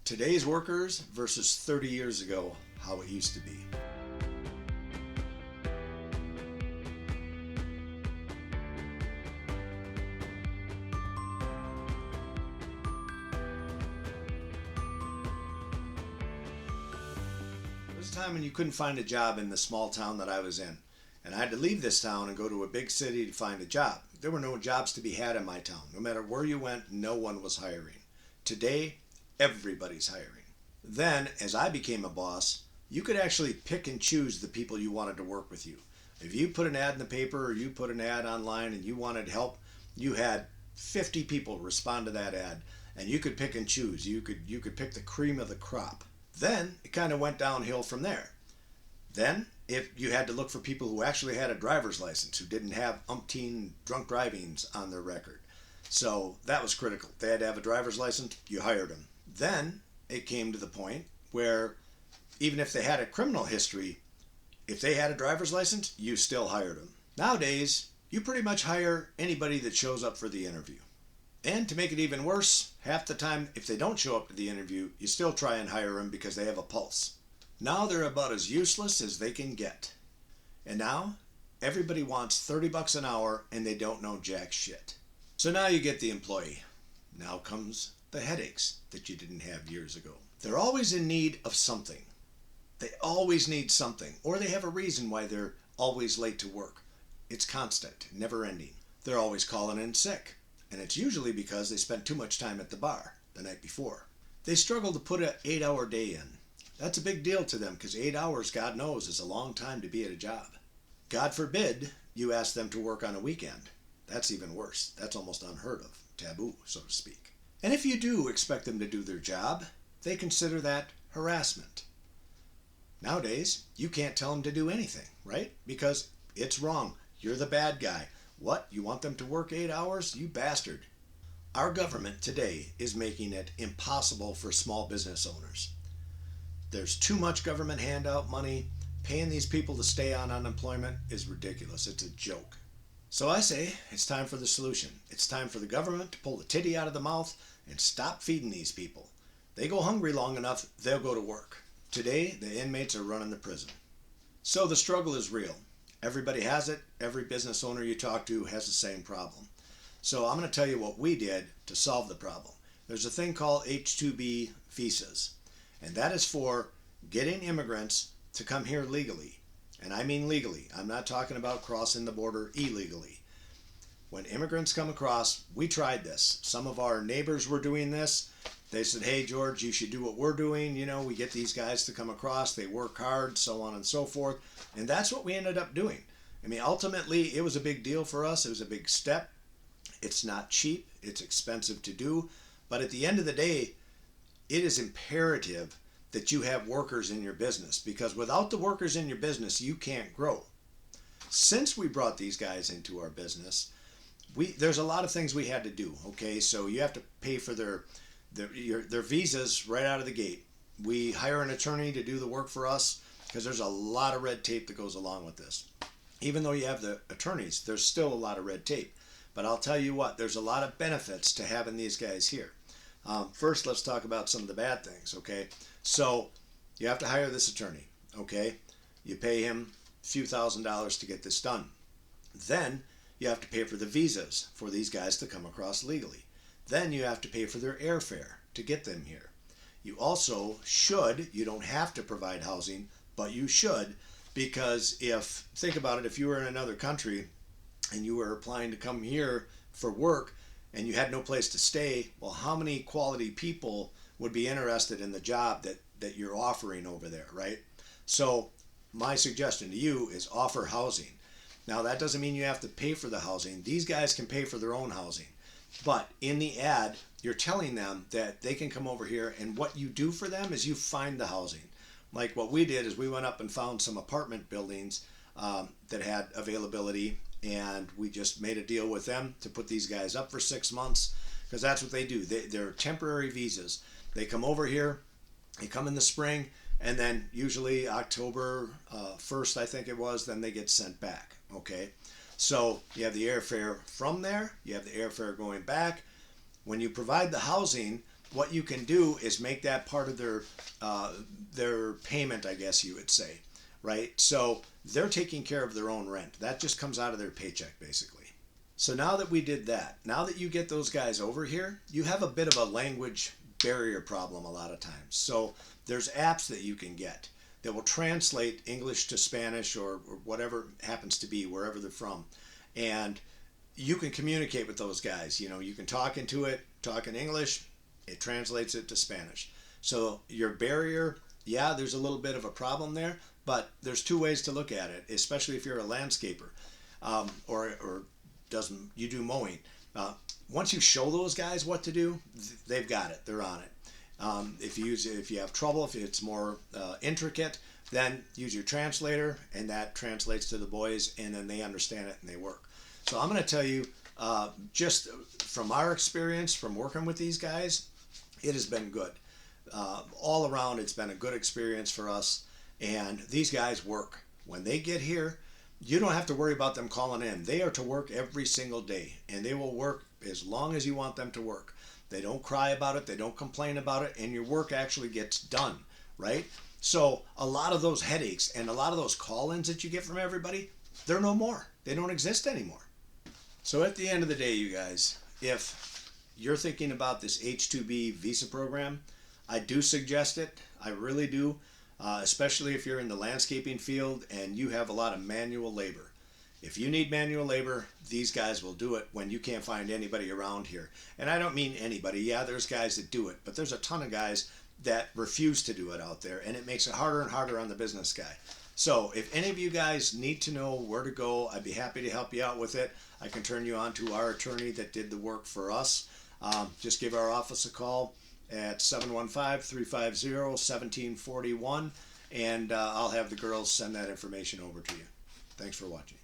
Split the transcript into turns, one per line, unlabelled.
Today's workers versus 30 years ago, how it used to be. There was a time when you couldn't find a job in the small town that I was in, and I had to leave this town and go to a big city to find a job. There were no jobs to be had in my town. No matter where you went, no one was hiring. Today, everybody's hiring. Then, as I became a boss, you could actually pick and choose the people you wanted to work with you. If you put an ad in the paper or you put an ad online and you wanted help, you had 50 people respond to that ad, and you could pick and choose. You could pick the cream of the crop. Then it kind of went downhill from there. Then if you had to look for people who actually had a driver's license, who didn't have umpteen drunk drivings on their record. So that was critical. They had to have a driver's license, you hired them. Then it came to the point where even if they had a criminal history, if they had a driver's license, you still hired them. Nowadays, you pretty much hire anybody that shows up for the interview. And to make it even worse, half the time, if they don't show up to the interview, you still try and hire them because they have a pulse. Now they're about as useless as they can get. And now, everybody wants 30 bucks an hour and they don't know jack shit. So now you get the employee. Now comes the headaches that you didn't have years ago. They're always in need of something. They always need something, or they have a reason why they're always late to work. It's constant, never ending. They're always calling in sick, and it's usually because they spent too much time at the bar the night before. They struggle to put an 8-hour day in. That's a big deal to them because 8 hours, God knows, is a long time to be at a job. God forbid you ask them to work on a weekend. That's even worse. That's almost unheard of, taboo, so to speak. And if you do expect them to do their job, they consider that harassment. Nowadays, you can't tell them to do anything, right? Because it's wrong. You're the bad guy. What? You want them to work 8 hours? You bastard. Our government today is making it impossible for small business owners. There's too much government handout money. Paying these people to stay on unemployment is ridiculous. It's a joke. So I say it's time for the solution. It's time for the government to pull the titty out of the mouth and stop feeding these people. They go hungry long enough, they'll go to work. Today, the inmates are running the prison. So the struggle is real. Everybody has it. Every business owner you talk to has the same problem. So I'm going to tell you what we did to solve the problem. There's a thing called H-2B visas, and that is for getting immigrants to come here legally. And I mean legally. I'm not talking about crossing the border illegally. When immigrants come across, we tried this. Some of our neighbors were doing this. They said, hey, George, you should do what we're doing. You know, we get these guys to come across. They work hard, so on and so forth. And that's what we ended up doing. I mean, ultimately, it was a big deal for us. It was a big step. It's not cheap. It's expensive to do. But at the end of the day, it is imperative that you have workers in your business, because without the workers in your business, you can't grow. Since we brought these guys into our business, there's a lot of things we had to do. Okay, so you have to pay for their visas right out of the gate. We hire an attorney to do the work for us because there's a lot of red tape that goes along with this. Even though you have the attorneys, there's still a lot of red tape. But I'll tell you what, there's a lot of benefits to having these guys here. First, let's talk about some of the bad things, okay? So you have to hire this attorney, okay? You pay him a few $1,000s to get this done. Then you have to pay for the visas for these guys to come across legally. Then you have to pay for their airfare to get them here. You also should, you don't have to provide housing, but you should, because think about it, if you were in another country and you were applying to come here for work and you had no place to stay, well, how many quality people would be interested in the job that you're offering over there, right? So my suggestion to you is offer housing. Now, that doesn't mean you have to pay for the housing. These guys can pay for their own housing. But in the ad, you're telling them that they can come over here, and what you do for them is you find the housing. Like what we did is we went up and found some apartment buildings that had availability, and we just made a deal with them to put these guys up for 6 months, because that's what they do. They're temporary visas. They come over here, they come in the spring, and then usually October 1st, I think it was, then they get sent back, okay? So you have the airfare from there, you have the airfare going back. When you provide the housing, what you can do is make that part of their payment, I guess you would say, right? So they're taking care of their own rent. That just comes out of their paycheck, basically. So now that we did that, now that you get those guys over here, you have a bit of a language barrier problem a lot of times. So there's apps that you can get that will translate English to Spanish or whatever happens to be, wherever they're from. And you can communicate with those guys. You know, you can talk into it, talk in English, it translates it to Spanish. So your barrier, yeah, there's a little bit of a problem there, but there's two ways to look at it, especially if you're a landscaper or doesn't you do mowing. Once you show those guys what to do, they've got it. They're on it. If you have trouble, if it's more intricate, then use your translator, and that translates to the boys, and then they understand it and they work. So I'm going to tell you, just from our experience from working with these guys, it has been good. All around, it's been a good experience for us, and these guys work. When they get here, you don't have to worry about them calling in. They are to work every single day, and they will work as long as you want them to work. They don't cry about it, they don't complain about it, and your work actually gets done, right? So a lot of those headaches and a lot of those call-ins that you get from everybody, they're no more. They don't exist anymore. So at the end of the day, you guys, if you're thinking about this H-2B visa program, I do suggest it. I really do. Especially if you're in the landscaping field and you have a lot of manual labor. If you need manual labor, these guys will do it when you can't find anybody around here. And I don't mean anybody. Yeah, there's guys that do it, but there's a ton of guys that refuse to do it out there, and it makes it harder and harder on the business guy. So if any of you guys need to know where to go, I'd be happy to help you out with it. I can turn you on to our attorney that did the work for us. Just give our office a call at 715-350-1741, and I'll have the girls send that information over to you. Thanks for watching.